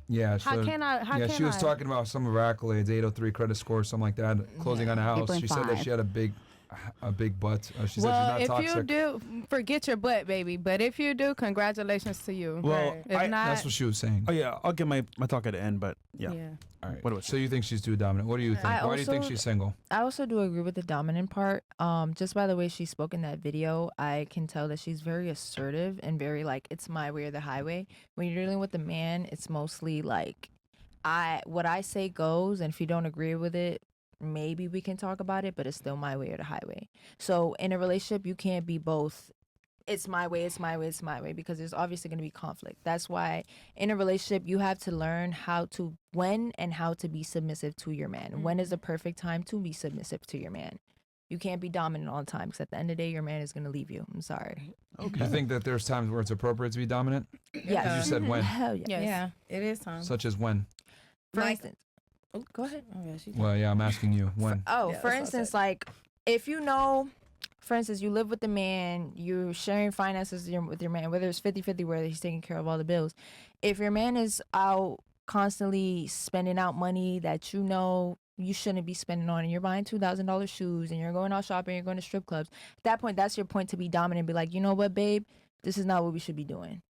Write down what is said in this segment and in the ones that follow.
Yeah. How can I? Yeah, she was talking about some of her accolades, 803 credit score, something like that, closing on a house. She said that she had a big butt. She said Well, she's not if toxic. you do, forget your butt, baby. But if you do, congratulations to you. Well, if not, that's what she was saying. Oh yeah, I'll get my talk at the end, but yeah. All right. What So you think she's too dominant? What do you think? Why do you think she's single? I also do agree with the dominant part. Just by the way she spoke in that video, I can tell that she's very assertive and very like, it's my way or the highway. When you're dealing with a man, it's mostly like, what I say goes, and if you don't agree with it, maybe we can talk about it, but it's still my way or the highway. So in a relationship, you can't be both. It's my way, it's my way, it's my way, because there's obviously going to be conflict. That's why in a relationship, you have to learn when and how to be submissive to your man. When is the perfect time to be submissive to your man? You can't be dominant all the time, because at the end of the day, your man is going to leave you. I'm sorry. Okay. You think that there's times where it's appropriate to be dominant? Yes. You said when. Hell yes. Yeah, it is time. Such as when? For instance. Go ahead. Oh, yeah, Well, yeah, I'm asking you when. For instance, like if you know, for instance, you live with the man, you're sharing finances with your man, whether it's 50-50, whether he's taking care of all the bills. If your man is out constantly spending out money that you know you shouldn't be spending on, and you're buying $2,000 shoes, and you're going out shopping, you're going to strip clubs, at that point, that's your point to be dominant. Be like, you know what, babe, this is not what we should be doing.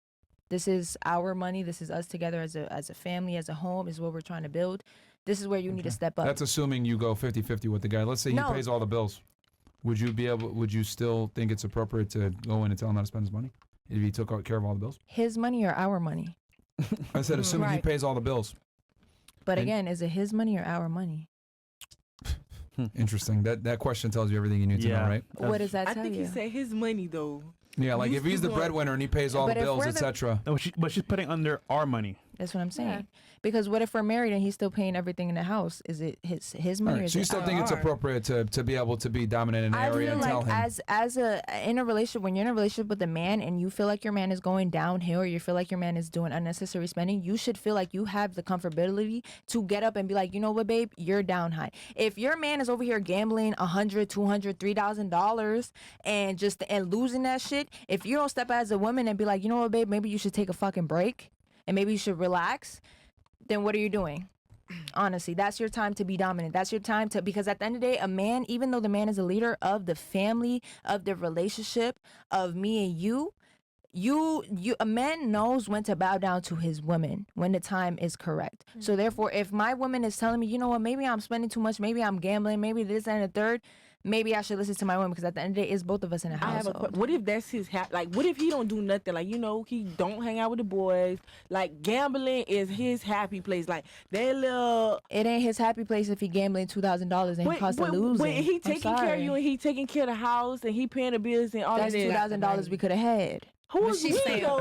This is our money. This is us together as a family, as a home. This is what we're trying to build. This is where you need to step up. That's assuming you go 50-50 with the guy. Let's say he pays all the bills. Would you still think it's appropriate to go in and tell him how to spend his money if he took care of all the bills? His money or our money? I said assuming he pays all the bills. But again, is it his money or our money? Interesting. That question tells you everything you need to know, right? What does that tell you? I think he said his money though. Yeah, like if he's the breadwinner and he pays all the bills, etc. No, but she's putting under our money. That's what I'm saying. Yeah. Because what if we're married and he's still paying everything in the house? Is it his money? Right. So you still think it's appropriate to be able to be dominant in an area and tell him? In a relationship, when you're in a relationship with a man and you feel like your man is going downhill, or you feel like your man is doing unnecessary spending, you should feel like you have the comfortability to get up and be like, you know what, babe, you're down high. If your man is over here gambling $100, $200, $3,000 and losing that shit, if you don't step out as a woman and be like, you know what, babe, maybe you should take a fucking break and maybe you should relax, then what are you doing? Honestly, that's your time to be dominant. That's your time to, because at the end of the day, a man, even though the man is a leader of the family, of the relationship, of me and you, a man knows when to bow down to his woman when the time is correct. Mm-hmm. So therefore, if my woman is telling me, you know what, maybe I'm spending too much, maybe I'm gambling, maybe this and the third, maybe I should listen to my woman, because at the end of the day, it's both of us in the house. What if that's his what if he don't do nothing? Like, you know, he don't hang out with the boys. Like, gambling is his happy place. Like, it ain't his happy place if he gambling $2,000 and he constantly losing. But he taking care of you, and he taking care of the house, and he paying the bills and all that. That's $2,000 we could have had. But she's saying,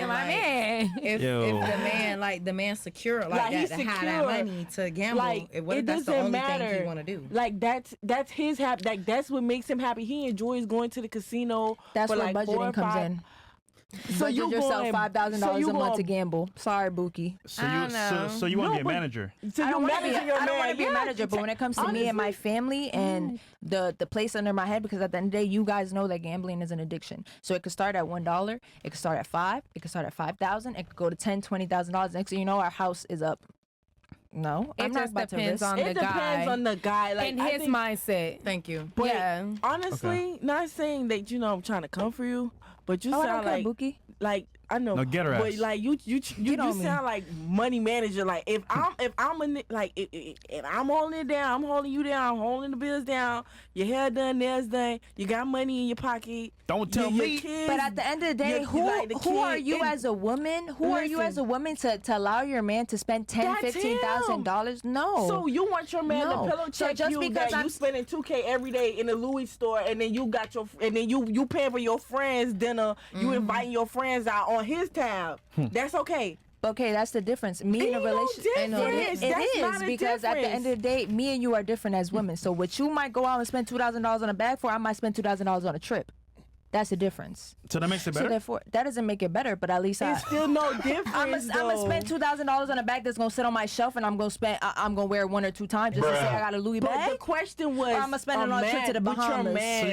my man, if the man, like the man secure like that, to have that money to gamble, what if that's the only thing he want to do? Like that's his happy. Like that's what makes him happy. He enjoys going to the casino. That's where like budgeting comes in. So you yourself $5,000 a month to gamble. Sorry, Buki. So you want to be a manager? So I don't want to be a manager, but when it comes to me and my family and the place under my head, because at the end of the day, you guys know that gambling is an addiction. So it could start at $1, it could start at $5, it could start at $5,000, it could go to $10,000-$20,000. Next thing you know, our house is up. No, it just depends on the guy. It depends on the guy, like and his mindset. Thank you. But honestly, not saying that I'm trying to come for you, but you sound like Buki. Like I know, no, get her but ass. like you sound like money manager. Like if I'm holding it down, I'm holding you down, I'm holding the bills down. Your hair done, nails done. You got money in your pocket. Don't tell me. But at the end of the day, who are you as a woman? Who are you as a woman to allow your man to spend $10,000-$15,000? No. So you want your man to pillow check you because you spending $2,000 every day in the Louis store, and then you got you paying for your friends dinner. You inviting your friends out on his tab. That's okay. Okay, that's the difference. Me in a relationship, it is because at the end of the day, me and you are different as women. So what you might go out and spend $2,000 on a bag for, I might spend $2,000 on a trip. That's the difference. So that makes it So better. therefore, that doesn't make it better, but at least It's still no difference. I'm gonna spend $2,000 on a bag that's gonna sit on my shelf, and I'm gonna wear it 1 or 2 times just to say I got a Louis But bag. the question was, Or I'm gonna spend it on a trip to the Bahamas,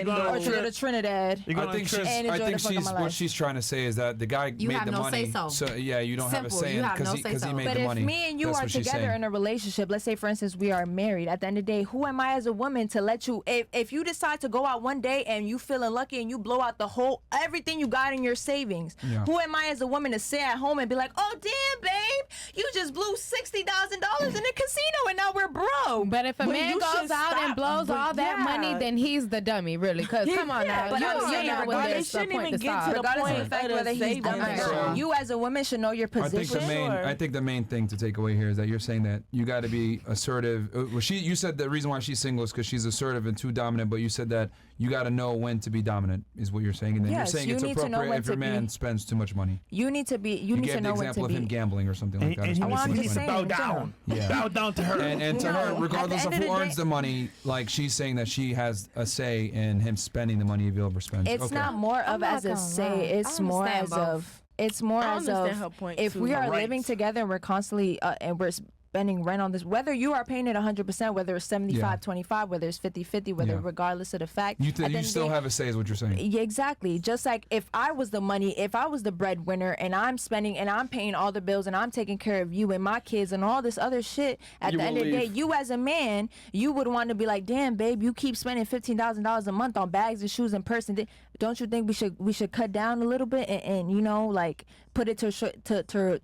or or to go to Trinidad. You're going I think on a trip. And enjoy the fuck of my what life. she's trying to say is that the guy You made have the no money. say-so. Yeah, you don't have a Simple. say You in have because no he, 'cause he say-so. made But the if money. me and you That's are what she's together saying. in a relationship, let's say for instance we are married, at the end of the day, who am I as a woman to let you, if you decide to go out one day and you feeling lucky and you blow out the whole everything you got in your savings, Yeah. who am I as a woman to sit at home and be like, oh damn babe, you just blew $60,000 in the casino and now we're broke. But if a man you goes should out and stop. blows But all that yeah. money, then he's the dummy, really. Because come on now, but I'm saying know when regardless, there's a shouldn't point even to get to stop. the Regardless of point the fact of the whether he's savings. dumb or So- not, you as a woman should know your I think position. Sure. I think the main thing to take away here is that you're saying that you got to be assertive. Well, you said the reason why she's single is because she's assertive and too dominant, but you said that you got to know when to be dominant is what you're saying, and then Yes, you're saying you it's need to know appropriate when if your to be- man spends too much money. You need to be. You need gave to the know when example to of him be. gambling or something like that. And he Well, I'm needs just to saying, bow in general. down. Yeah. Bow down to her. And to No, her, at regardless the of end who of the earns day- the money, like she's saying that she has a say in him spending the money if he overspends. It's Okay. not more of not as a gonna say. lie. It's I more understand as both. of. It's more I as understand of her point, if too. we are Right. living together and we're constantly and we're spending rent on this, whether you are paying it 100%, whether it's 75-25, whether it's 50-50, whether Yeah. regardless of the fact, You, at the end you of the still day- have a say, is what you're saying. Yeah, exactly. Just like if I was the money, if I was the breadwinner and I'm spending and I'm paying all the bills and I'm taking care of you and my kids and all this other shit, at You the end will of the day, leave. you as a man, you would want to be like, damn, babe, you keep spending $15,000 a month on bags and shoes and purse. And don't you think we should cut down a little bit and you know, like put it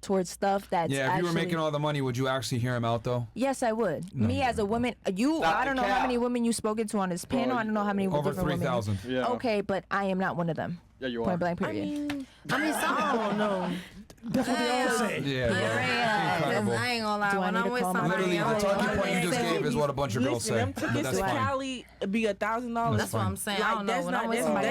towards stuff that's Yeah, if you were actually- making all the money, would you actually hear him out though? Yes, I would. No, Me you as a woman, I don't know how cap. many women you've spoken to on this panel. I don't know how many Over different women. 3,000. Yeah. Okay, but I am not one of them. Yeah, you are. Point blank. Period. I don't know. That's what they all say. Yeah, bro. Incredible. I ain't gonna lie. Do I When need I'm to with call my somebody, Literally, the I'm talking like, point you just gave is what a bunch of girls Listen, say. them But tickets that's to fine. Cali be $1,000. That's what I'm saying. I Like, don't know. that's When not- I'm with that's- somebody, that's